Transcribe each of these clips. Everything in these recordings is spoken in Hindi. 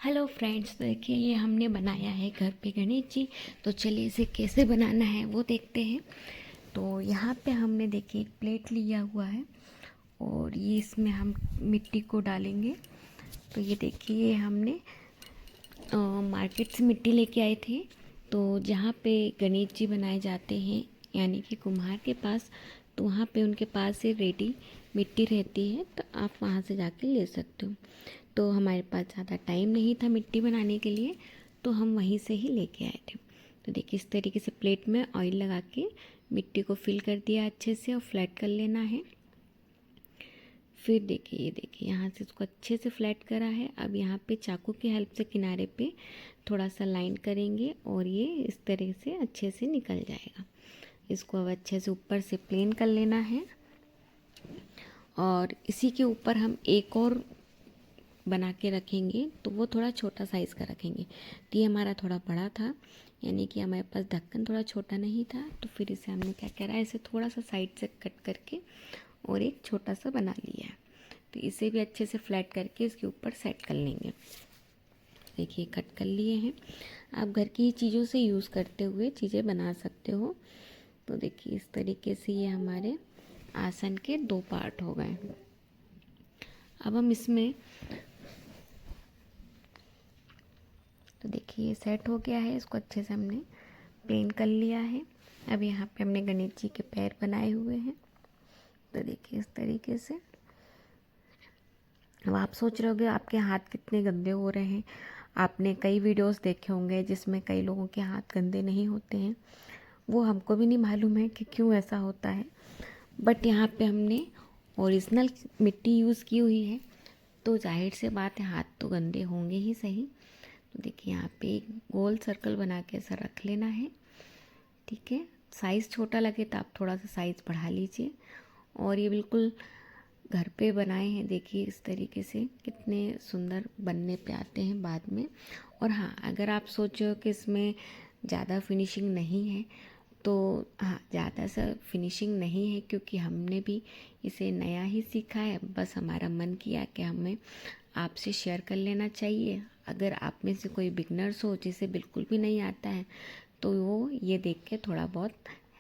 हेलो फ्रेंड्स, देखिए ये हमने बनाया है घर पे गणेश जी। तो चलिए इसे कैसे बनाना है वो देखते हैं। तो यहाँ पे हमने देखिए एक प्लेट लिया हुआ है और ये इसमें हम मिट्टी को डालेंगे। तो ये देखिए ये हमने मार्केट से मिट्टी लेके आए थे। तो जहाँ पे गणेश जी बनाए जाते हैं यानी कि कुम्हार के पास, तो वहाँ पे उनके पास से रेडी मिट्टी रहती है, तो आप वहाँ से जाके ले सकते हो। तो हमारे पास ज़्यादा टाइम नहीं था मिट्टी बनाने के लिए, तो हम वहीं से ही लेके आए थे। तो देखिए इस तरीके से प्लेट में ऑयल लगा के मिट्टी को फिल कर दिया अच्छे से और फ्लैट कर लेना है। फिर देखिए ये देखिए यहाँ से इसको अच्छे से फ्लैट करा है। अब यहाँ पे चाकू की हेल्प से किनारे पे थोड़ा सा लाइन करेंगे और ये इस तरह से अच्छे से निकल जाएगा। इसको अब अच्छे से ऊपर से प्लेन कर लेना है और इसी के ऊपर हम एक और बना के रखेंगे, तो वो थोड़ा छोटा साइज़ का रखेंगे। तो ये हमारा थोड़ा बड़ा था, यानी कि हमारे पास ढक्कन थोड़ा छोटा नहीं था, तो फिर इसे हमने क्या करा है, इसे थोड़ा सा साइड से कट करके और एक छोटा सा बना लिया है। तो इसे भी अच्छे से फ्लैट करके इसके ऊपर सेट कर लेंगे। देखिए कट कर लिए हैं। आप घर की चीज़ों से यूज़ करते हुए चीज़ें बना सकते हो। तो देखिए इस तरीके से ये हमारे आसन के 2 पार्ट हो गए। अब हम इसमें, तो देखिए ये सेट हो गया है, इसको अच्छे से हमने प्लेन कर लिया है। अब यहाँ पे हमने गणेश जी के पैर बनाए हुए हैं। तो देखिए इस तरीके से। अब आप सोच रहे होंगे आपके हाथ कितने गंदे हो रहे हैं। आपने कई वीडियोस देखे होंगे जिसमें कई लोगों के हाथ गंदे नहीं होते हैं। वो हमको भी नहीं मालूम है कि क्यों ऐसा होता है, बट यहाँ पे हमने ओरिजिनल मिट्टी यूज़ की हुई है, तो जाहिर से बात है हाथ तो गंदे होंगे ही सही। तो देखिए यहाँ पे एक गोल सर्कल बना के ऐसा रख लेना है। ठीक है, साइज़ छोटा लगे तो आप थोड़ा सा साइज़ बढ़ा लीजिए। और ये बिल्कुल घर पे बनाए हैं, देखिए इस तरीके से कितने सुंदर बनने पे आते हैं बाद में। और हाँ, अगर आप सोचो कि इसमें ज़्यादा फिनिशिंग नहीं है, तो हाँ, ज़्यादा सा फिनिशिंग नहीं है क्योंकि हमने भी इसे नया ही सीखा है। बस हमारा मन किया कि हमें आपसे शेयर कर लेना चाहिए। अगर आप में से कोई बिगनर्स हो जिसे बिल्कुल भी नहीं आता है, तो वो ये देख के थोड़ा बहुत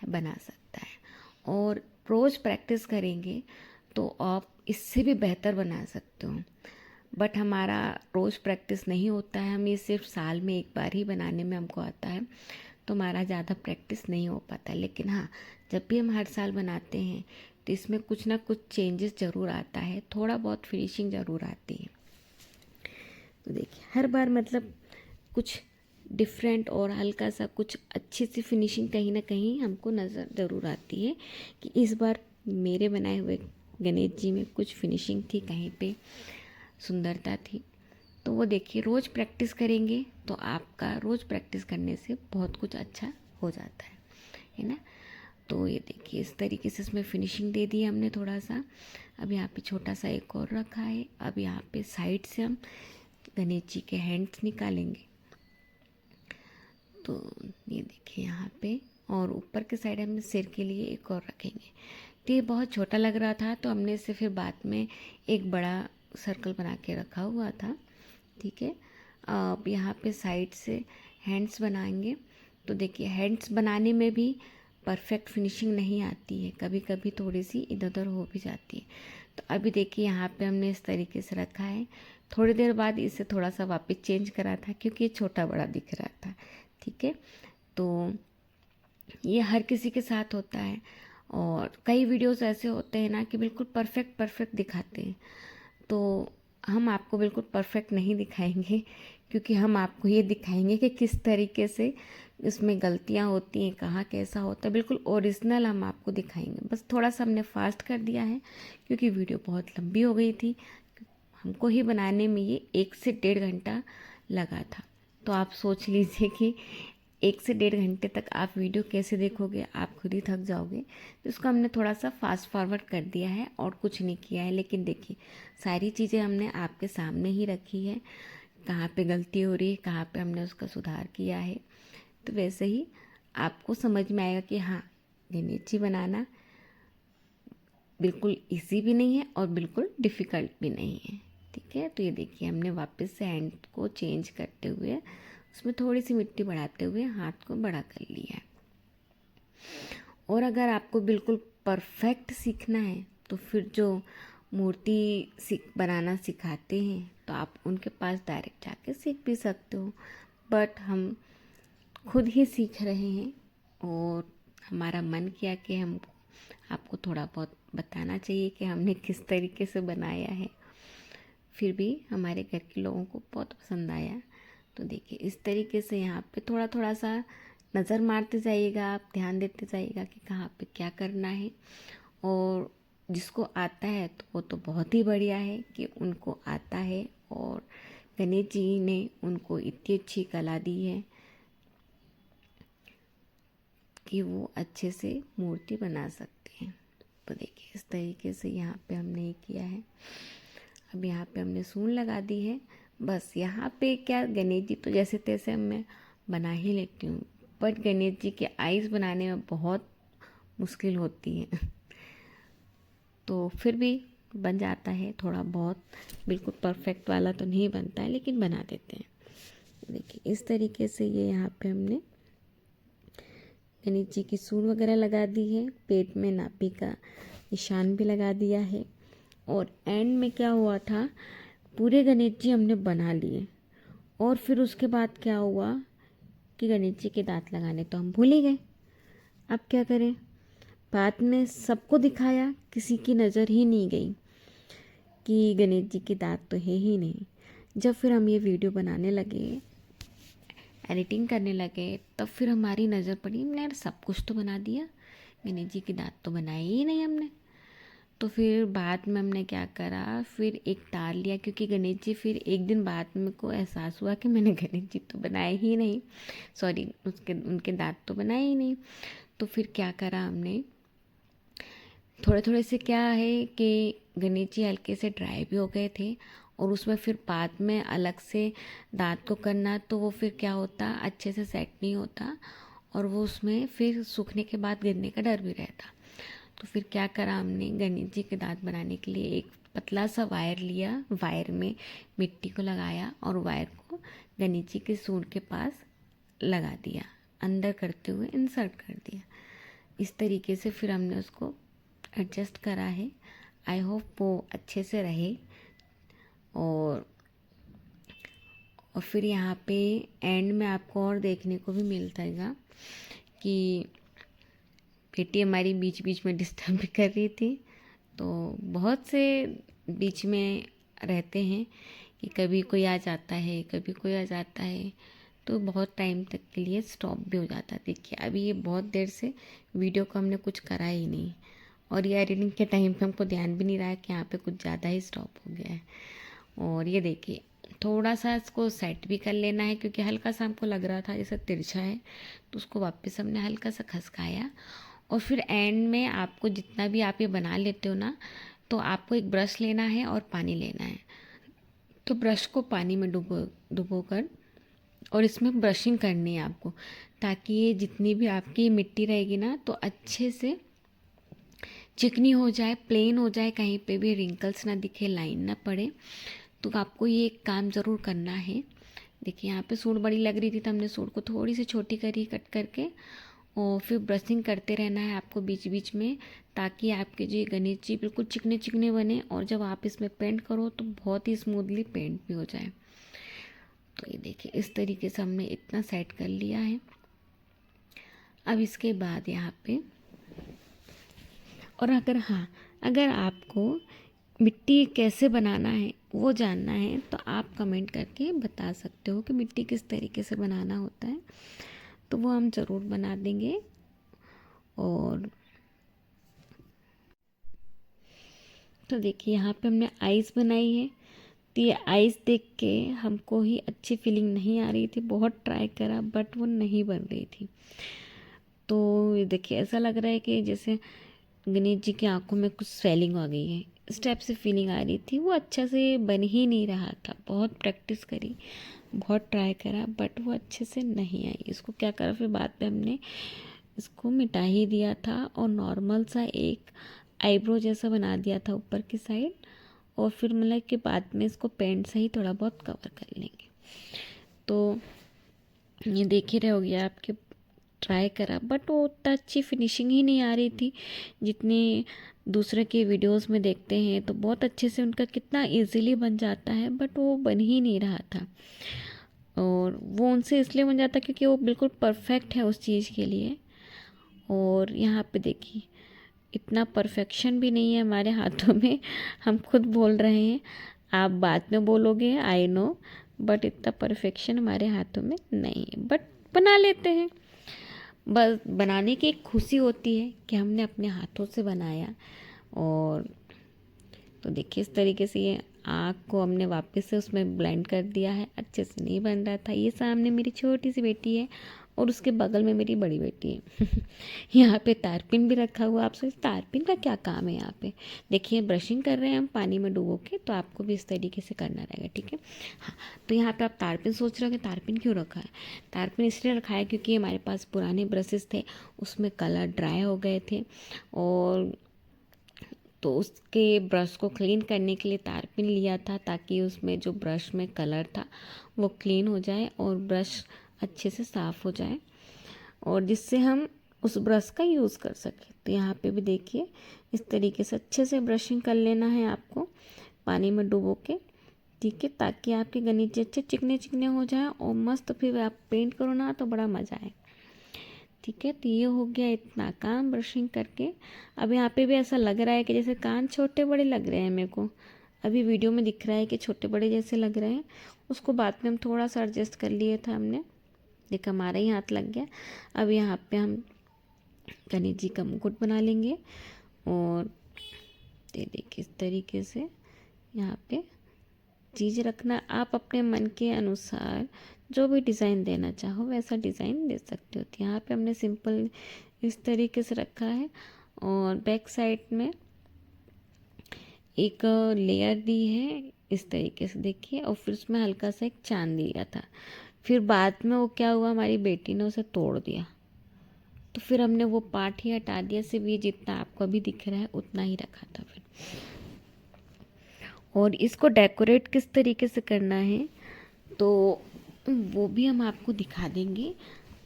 बना सकता है। और रोज़ प्रैक्टिस करेंगे तो आप इससे भी बेहतर बना सकते हो। बट हमारा रोज़ प्रैक्टिस नहीं होता है, हम ये सिर्फ साल में एक बार ही बनाने में हमको आता है, तो हमारा ज़्यादा प्रैक्टिस नहीं हो पाता। लेकिन हाँ, जब भी हम हर साल बनाते हैं तो इसमें कुछ ना कुछ चेंजेस ज़रूर आता है, थोड़ा बहुत फिनिशिंग ज़रूर आती है। तो देखिए हर बार मतलब कुछ डिफरेंट और हल्का सा कुछ अच्छी सी फिनिशिंग कहीं ना कहीं हमको नज़र ज़रूर आती है कि इस बार मेरे बनाए हुए गणेश जी में कुछ फिनिशिंग थी, कहीं पे सुंदरता थी। तो वो देखिए रोज़ प्रैक्टिस करेंगे तो आपका रोज़ प्रैक्टिस करने से बहुत कुछ अच्छा हो जाता है ना। तो ये देखिए इस तरीके से इसमें फिनिशिंग दे दी हमने थोड़ा सा। अब यहाँ पे छोटा सा एक और रखा है। अब यहाँ पे साइड से हम गणेश जी के हैंड्स निकालेंगे। तो ये देखिए यहाँ पे, और ऊपर के साइड हमने सिर के लिए एक और रखेंगे। तो ये बहुत छोटा लग रहा था, तो हमने इसे फिर बाद में एक बड़ा सर्कल बना के रखा हुआ था। ठीक है, अब यहाँ पे साइड से हैंड्स बनाएंगे। तो देखिए हैंड्स बनाने में भी परफेक्ट फिनिशिंग नहीं आती है, कभी कभी थोड़ी सी इधर उधर हो भी जाती है। तो अभी देखिए यहाँ पे हमने इस तरीके से रखा है। थोड़ी देर बाद इसे थोड़ा सा वापस चेंज करा था क्योंकि ये छोटा बड़ा दिख रहा था। ठीक है, तो ये हर किसी के साथ होता है। और कई वीडियोस ऐसे होते हैं ना कि बिल्कुल परफेक्ट परफेक्ट दिखाते हैं, तो हम आपको बिल्कुल परफेक्ट नहीं दिखाएंगे, क्योंकि हम आपको ये दिखाएंगे कि किस तरीके से इसमें गलतियाँ होती हैं, कहाँ कैसा होता है। बिल्कुल ओरिजिनल हम आपको दिखाएंगे। बस थोड़ा सा हमने फास्ट कर दिया है क्योंकि वीडियो बहुत लंबी हो गई थी। हमको ही बनाने में ये 1 से 1.5 घंटा लगा था। तो आप सोच लीजिए कि 1 से 1.5 घंटे तक आप वीडियो कैसे देखोगे, आप खुद ही थक जाओगे। तो इसको हमने थोड़ा सा फास्ट फॉरवर्ड कर दिया है और कुछ नहीं किया है। लेकिन देखिए सारी चीज़ें हमने आपके सामने ही रखी है, कहाँ पे गलती हो रही है, कहाँ पे हमने उसका सुधार किया है। तो वैसे ही आपको समझ में आएगा कि हाँ, गणेश जी बनाना बिल्कुल इजी भी नहीं है और बिल्कुल डिफ़िकल्ट भी नहीं है। ठीक है। तो ये देखिए हमने वापस से हैंड को चेंज करते हुए उसमें थोड़ी सी मिट्टी बढ़ाते हुए हाथ को बड़ा कर लिया है। और अगर आपको बिल्कुल परफेक्ट सीखना है तो फिर जो मूर्ति बनाना सिखाते हैं तो आप उनके पास डायरेक्ट जाके सीख भी सकते हो, बट हम खुद ही सीख रहे हैं और हमारा मन किया कि हम आपको थोड़ा बहुत बताना चाहिए कि हमने किस तरीके से बनाया है। फिर भी हमारे घर के लोगों को बहुत पसंद आया। तो देखिए इस तरीके से यहाँ पे थोड़ा थोड़ा सा नज़र मारते जाइएगा, आप ध्यान देते जाइएगा कि कहाँ पे क्या करना है। और जिसको आता है तो वो तो बहुत ही बढ़िया है कि उनको आता है, और गणेश जी ने उनको इतनी अच्छी कला दी है कि वो अच्छे से मूर्ति बना सकते हैं। तो देखिए इस तरीके से यहाँ पे हमने ये किया है। अब यहाँ पे हमने सूंड लगा दी है। बस यहाँ पे क्या, गणेश जी तो जैसे तैसे मैं बना ही लेती हूँ, बट गणेश जी के आईज बनाने में बहुत मुश्किल होती है। तो फिर भी बन जाता है थोड़ा बहुत, बिल्कुल परफेक्ट वाला तो नहीं बनता है लेकिन बना देते हैं। देखिए इस तरीके से ये यहाँ पे हमने गणेश जी की सूंड वगैरह लगा दी है, पेट में नाभि का निशान भी लगा दिया है। और एंड में क्या हुआ था, पूरे गणेश जी हमने बना लिए और फिर उसके बाद क्या हुआ कि गणेश जी के दांत लगाने तो हम भूल ही गए। अब क्या करें, बाद में सबको दिखाया, किसी की नज़र ही नहीं गई कि गणेश जी के दांत तो है ही नहीं। जब फिर हम ये वीडियो बनाने लगे, एडिटिंग करने लगे, तब फिर हमारी नज़र पड़ी, हमने यार सब कुछ तो बना दिया, गणेश जी के दांत तो बनाए ही नहीं हमने। तो फिर बाद में हमने क्या करा, फिर एक टाल लिया, क्योंकि गणेश जी फिर एक दिन बाद में को एहसास हुआ कि मैंने गणेश जी तो बनाए ही नहीं, सॉरी उनके दांत तो बनाए ही नहीं। तो फिर क्या करा हमने, थोड़े थोड़े से क्या है कि गणेश जी हल्के से ड्राई भी हो गए थे, और उसमें फिर बाद में अलग से दांत को करना तो वो फिर क्या होता, अच्छे से सेट नहीं होता, और वो उसमें फिर सूखने के बाद गिरने का डर भी रहता। तो फिर क्या करा हमने, गणेश जी के दांत बनाने के लिए एक पतला सा वायर लिया, वायर में मिट्टी को लगाया और वायर को गणेश जी के सूंड के पास लगा दिया, अंदर करते हुए इंसर्ट कर दिया। इस तरीके से फिर हमने उसको एडजस्ट करा है। आई होप वो अच्छे से रहे। और फिर यहाँ पे एंड में आपको और देखने को भी मिलता है कि बेटी हमारी बीच बीच में डिस्टर्ब भी कर रही थी। तो बहुत से बीच में रहते हैं कि कभी कोई आ जाता है, कभी कोई आ जाता है, तो बहुत टाइम तक के लिए स्टॉप भी हो जाता है। देखिए अभी ये बहुत देर से वीडियो को हमने कुछ करा ही नहीं, और ये एडिटिंग के टाइम पे हमको ध्यान भी नहीं रहा कि यहाँ पे कुछ ज़्यादा ही स्टॉप हो गया है। और ये देखिए थोड़ा सा इसको सेट भी कर लेना है, क्योंकि हल्का सा हमको लग रहा था जैसे तिरछा है, तो उसको वापस हमने हल्का सा खसकाया। और फिर एंड में आपको जितना भी आप ये बना लेते हो ना, तो आपको एक ब्रश लेना है और पानी लेना है। तो ब्रश को पानी में डुबो कर और इसमें ब्रशिंग करनी है आपको, ताकि ये जितनी भी आपकी मिट्टी रहेगी ना तो अच्छे से चिकनी हो जाए, प्लेन हो जाए, कहीं पे भी रिंकल्स ना दिखे, लाइन ना पड़े। तो आपको ये एक काम ज़रूर करना है। देखिए यहाँ पे सूंड बड़ी लग रही थी तो हमने सूंड को थोड़ी सी छोटी करी कट करके, और फिर ब्रशिंग करते रहना है आपको बीच बीच में, ताकि आपके जो गणेश जी बिल्कुल चिकने चिकने बने, और जब आप इसमें पेंट करो तो बहुत ही स्मूथली पेंट भी हो जाए। तो ये देखिए इस तरीके से हमने इतना सेट कर लिया है। अब इसके बाद यहाँ पे, और अगर आपको मिट्टी कैसे बनाना है वो जानना है तो आप कमेंट करके बता सकते हो कि मिट्टी किस तरीके से बनाना होता है, तो वो हम ज़रूर बना देंगे। और तो देखिए यहाँ पे हमने आइज़ बनाई है, तो ये आइज़ देख के हमको ही अच्छी फीलिंग नहीं आ रही थी, बहुत ट्राई करा बट वो नहीं बन रही थी। तो देखिए ऐसा लग रहा है कि जैसे गणेश जी की आंखों में कुछ स्वेलिंग आ गई है, इस टाइप से फीलिंग आ रही थी। वो अच्छा से बन ही नहीं रहा था, बहुत प्रैक्टिस करी, बहुत ट्राई करा, बट वो अच्छे से नहीं आई। इसको क्या करा, फिर बाद में हमने इसको मिटा ही दिया था और नॉर्मल सा एक आईब्रो जैसा बना दिया था ऊपर की साइड, और फिर मतलब कि बाद में इसको पेंट से ही थोड़ा बहुत कवर कर लेंगे। तो ये देख ही रहे होगे आपके, ट्राई करा बट वो उतना अच्छी फिनिशिंग ही नहीं आ रही थी जितनी दूसरे के वीडियोस में देखते हैं। तो बहुत अच्छे से उनका कितना इजीली बन जाता है, बट वो बन ही नहीं रहा था। और वो उनसे इसलिए बन जाता क्योंकि वो बिल्कुल परफेक्ट है उस चीज़ के लिए। और यहाँ पे देखिए इतना परफेक्शन भी नहीं है हमारे हाथों में। हम खुद बोल रहे हैं, आप बाद में बोलोगे आई नो, बट इतना परफेक्शन हमारे हाथों में नहीं है, बट बना लेते हैं। बस बनाने की एक खुशी होती है कि हमने अपने हाथों से बनाया। और तो देखिए इस तरीके से ये आँख को हमने वापस से उसमें ब्लेंड कर दिया है। अच्छे से नहीं बन रहा था। ये सामने मेरी छोटी सी बेटी है और उसके बगल में मेरी बड़ी बेटी है। यहाँ पे तारपिन भी रखा हुआ। आप सोच तारपिन का क्या काम है यहाँ पे। देखिए ब्रशिंग कर रहे हैं हम पानी में डुबो के, तो आपको भी इस तरीके से करना रहेगा, ठीक है। हाँ, तो यहाँ पे आप तारपिन सोच रहे हो कि तारपिन क्यों रखा है। तारपिन इसलिए रखा है क्योंकि हमारे पास पुराने ब्रशेस थे, उसमें कलर ड्राई हो गए थे, और तो उसके ब्रश को क्लीन करने के लिए तारपिन लिया था, ताकि उसमें जो ब्रश में कलर था वो क्लीन हो जाए और ब्रश अच्छे से साफ़ हो जाए, और जिससे हम उस ब्रश का यूज़ कर सकें। तो यहाँ पे भी देखिए इस तरीके से अच्छे से ब्रशिंग कर लेना है आपको पानी में डुबो के, ठीक है, ताकि आपके गणित अच्छे चिकने चिकने हो जाए और मस्त फिर आप पेंट करो ना तो बड़ा मज़ा आए, ठीक है। तो ये हो गया इतना काम ब्रशिंग करके। अब यहाँ पे भी ऐसा लग रहा है कि जैसे कान छोटे बड़े लग रहे हैं मेरे को। अभी वीडियो में दिख रहा है कि छोटे बड़े जैसे लग रहे हैं, उसको बाद में हम थोड़ा सा एडजस्ट कर लिए था हमने। देखा हमारा ही हाथ लग गया। अब यहाँ पे हम गणेश जी का मुकुट बना लेंगे, और ये देखिए इस तरीके से यहाँ पे चीज़ रखना। आप अपने मन के अनुसार जो भी डिज़ाइन देना चाहो वैसा डिज़ाइन दे सकते हो। तो यहाँ पे हमने सिंपल इस तरीके से रखा है, और बैक साइड में एक लेयर दी है इस तरीके से देखिए, और फिर उसमें हल्का सा एक चांद दिया था। फिर बाद में वो क्या हुआ, हमारी बेटी ने उसे तोड़ दिया, तो फिर हमने वो पार्ट ही हटा दिया। सिर्फ ये जितना आपको अभी दिख रहा है उतना ही रखा था फिर। और इसको डेकोरेट किस तरीके से करना है तो वो भी हम आपको दिखा देंगे।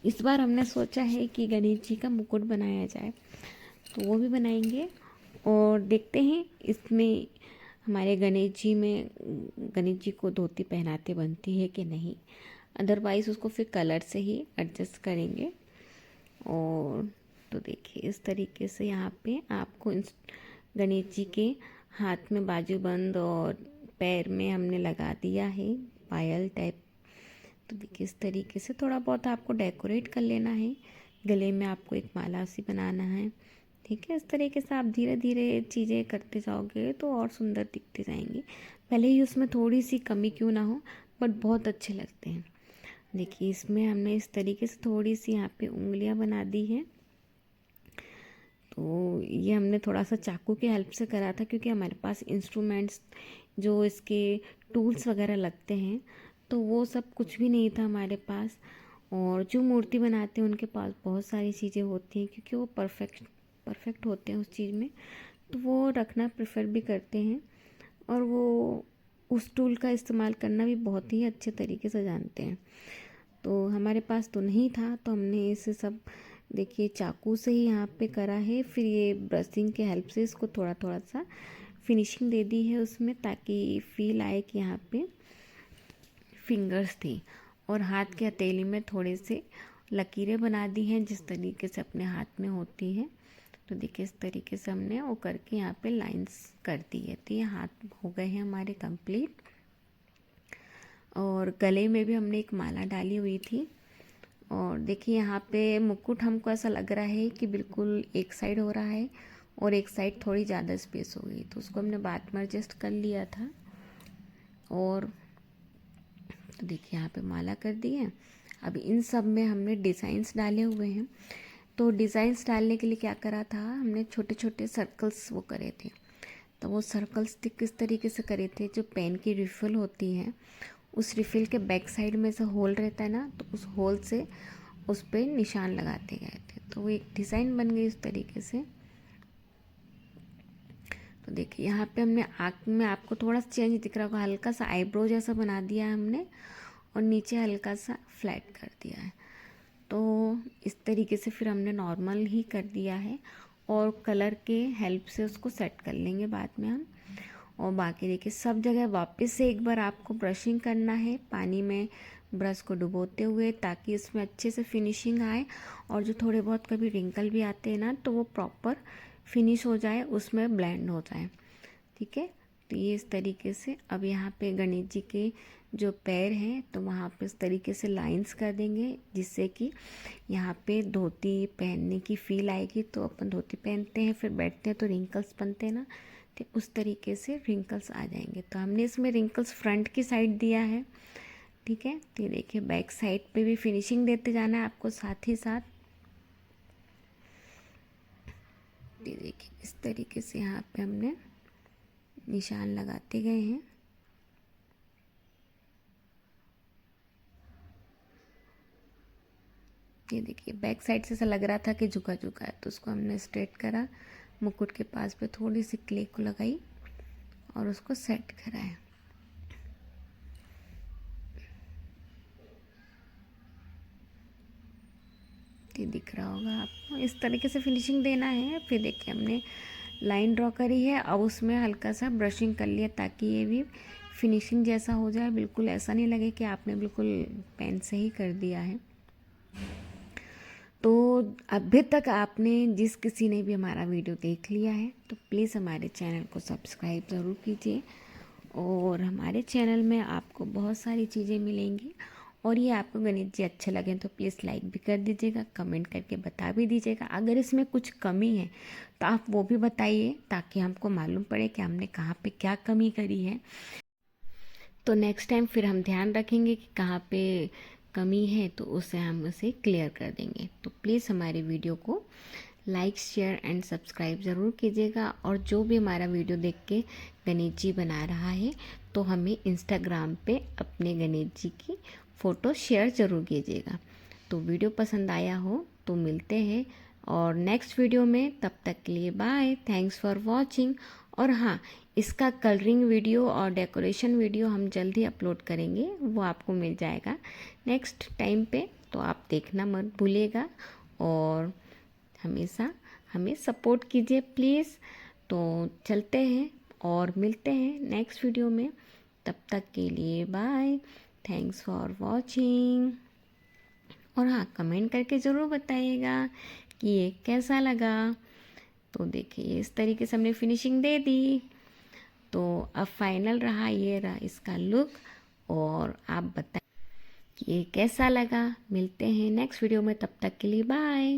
इस बार हमने सोचा है कि गणेश जी का मुकुट बनाया जाए, तो वो भी बनाएंगे। और देखते हैं इसमें हमारे गणेश जी को धोती पहनाते बनती है कि नहीं, अदरवाइज़ उसको फिर कलर से ही एडजस्ट करेंगे। और तो देखिए इस तरीके से यहाँ पे आपको गणेश जी के हाथ में बाजूबंद और पैर में हमने लगा दिया है पायल टाइप। तो देखिए इस तरीके से थोड़ा बहुत आपको डेकोरेट कर लेना है। गले में आपको एक माला सी बनाना है, ठीक है। इस तरीके से आप धीरे धीरे चीज़ें करते जाओगे तो और सुंदर दिखते जाएंगी। भले ही उसमें थोड़ी सी कमी क्यों ना हो, बट बहुत अच्छे लगते हैं। देखिए इसमें हमने इस तरीके से थोड़ी सी यहाँ पे उंगलियां बना दी हैं। तो ये हमने थोड़ा सा चाकू की हेल्प से करा था, क्योंकि हमारे पास इंस्ट्रूमेंट्स जो इसके टूल्स वगैरह लगते हैं तो वो सब कुछ भी नहीं था हमारे पास। और जो मूर्ति बनाते हैं उनके पास बहुत सारी चीज़ें होती हैं, क्योंकि वो परफेक्ट होते हैं उस चीज़ में, तो वो रखना प्रेफर भी करते हैं। और वो उस टूल का इस्तेमाल करना भी बहुत ही अच्छे तरीके से जानते हैं। तो हमारे पास तो नहीं था, तो हमने इसे सब देखिए चाकू से ही यहाँ पे करा है। फिर ये ब्रशिंग के हेल्प से इसको थोड़ा थोड़ा सा फिनिशिंग दे दी है उसमें, ताकि फील आए कि यहाँ पे फिंगर्स थी। और हाथ के हथेली में थोड़े से लकीरें बना दी हैं जिस तरीके से अपने हाथ में होती है। तो देखिए इस तरीके से हमने वो करके यहाँ पे लाइंस कर दी है। तो ये हाथ हो गए हैं हमारे कंप्लीट। और गले में भी हमने एक माला डाली हुई थी। और देखिए यहाँ पे मुकुट हमको ऐसा लग रहा है कि बिल्कुल एक साइड हो रहा है और एक साइड थोड़ी ज़्यादा स्पेस हो गई, तो उसको हमने बाद में एडजस्ट कर लिया था। और तो देखिए यहाँ पे माला कर दी है। अब इन सब में हमने डिज़ाइंस डाले हुए हैं। तो डिज़ाइंस डालने के लिए क्या करा था, हमने छोटे छोटे सर्कल्स वो करे थे। तो वो सर्कल्स किस तरीके से करे थे, जो पेन की रिफ़िल होती है उस रिफ़िल के बैक साइड में से होल रहता है ना, तो उस होल से उस पर निशान लगाते गए थे। तो वो एक डिज़ाइन बन गई उस तरीके से। तो देखिए यहाँ पे हमने आँख में आपको थोड़ा सा चेंज दिख रहा होगा, हल्का सा आईब्रो जैसा बना दिया है हमने और नीचे हल्का सा फ्लैट कर दिया है। तो इस तरीके से फिर हमने नॉर्मल ही कर दिया है और कलर के हेल्प से उसको सेट कर लेंगे बाद में हम। और बाकी देखिए सब जगह वापस से एक बार आपको ब्रशिंग करना है पानी में ब्रश को डुबोते हुए, ताकि इसमें अच्छे से फिनिशिंग आए और जो थोड़े बहुत कभी रिंकल भी आते हैं ना तो वो प्रॉपर फिनिश हो जाए, उसमें ब्लेंड हो जाए। ठीक है, तो ये इस तरीके से। अब यहाँ पे गणेश जी के जो पैर हैं तो वहाँ पे इस तरीके से लाइंस कर देंगे, जिससे कि यहाँ पे धोती पहनने की फील आएगी। तो अपन धोती पहनते हैं फिर बैठते हैं तो रिंकल्स बनते हैं ना, तो उस तरीके से रिंकल्स आ जाएंगे। तो हमने इसमें रिंकल्स फ्रंट की साइड दिया है। ठीक है, तो ये देखिए बैक साइड पे भी फिनिशिंग देते जाना है आपको साथ ही साथ। ये देखिए इस तरीके से यहाँ पे हमने निशान लगाते गए हैं। ये देखिए बैक साइड से ऐसा लग रहा था कि झुका झुका है, तो उसको हमने स्ट्रेट करा, मुकुट के पास पे थोड़ी सी क्ले को लगाई और उसको सेट कराया। ये दिख रहा होगा आपको, इस तरीके से फिनिशिंग देना है। फिर देखिए हमने लाइन ड्रॉ करी है, अब उसमें हल्का सा ब्रशिंग कर लिया ताकि ये भी फिनिशिंग जैसा हो जाए, बिल्कुल ऐसा नहीं लगे कि आपने बिल्कुल पेन से ही कर दिया है। तो अभी तक आपने जिस किसी ने भी हमारा वीडियो देख लिया है तो प्लीज़ हमारे चैनल को सब्सक्राइब ज़रूर कीजिए। और हमारे चैनल में आपको बहुत सारी चीज़ें मिलेंगी। और ये आपको गणेश जी अच्छे लगें तो प्लीज़ लाइक भी कर दीजिएगा, कमेंट करके बता भी दीजिएगा। अगर इसमें कुछ कमी है तो आप वो भी बताइए, ताकि हमको मालूम पड़े कि हमने कहाँ पे क्या कमी करी है। तो नेक्स्ट टाइम फिर हम ध्यान रखेंगे कि कहाँ पे कमी है, तो उसे हम उसे क्लियर कर देंगे। तो प्लीज़ हमारे वीडियो को लाइक शेयर एंड सब्सक्राइब ज़रूर कीजिएगा। और जो भी हमारा वीडियो देख के गणेश जी बना रहा है तो हमें इंस्टाग्राम पे अपने गणेश जी की फ़ोटो शेयर ज़रूर कीजिएगा। तो वीडियो पसंद आया हो तो मिलते हैं और नेक्स्ट वीडियो में। तब तक के लिए बाय, थैंक्स फॉर वॉचिंग। और हाँ, इसका कलरिंग वीडियो और डेकोरेशन वीडियो हम जल्द ही अपलोड करेंगे, वो आपको मिल जाएगा नेक्स्ट टाइम पे, तो आप देखना मत भूलिएगा। और हमेशा हमें सपोर्ट कीजिए प्लीज़। तो चलते हैं और मिलते हैं नेक्स्ट वीडियो में। तब तक के लिए बाय, थैंक्स फॉर वॉचिंग। और हाँ, कमेंट करके ज़रूर बताइएगा कि ये कैसा लगा। तो देखिए इस तरीके से हमने फिनिशिंग दे दी। तो अब फाइनल रहा, ये रहा इसका लुक। और आप बताइए कि ये कैसा लगा। मिलते हैं नेक्स्ट वीडियो में, तब तक के लिए बाय।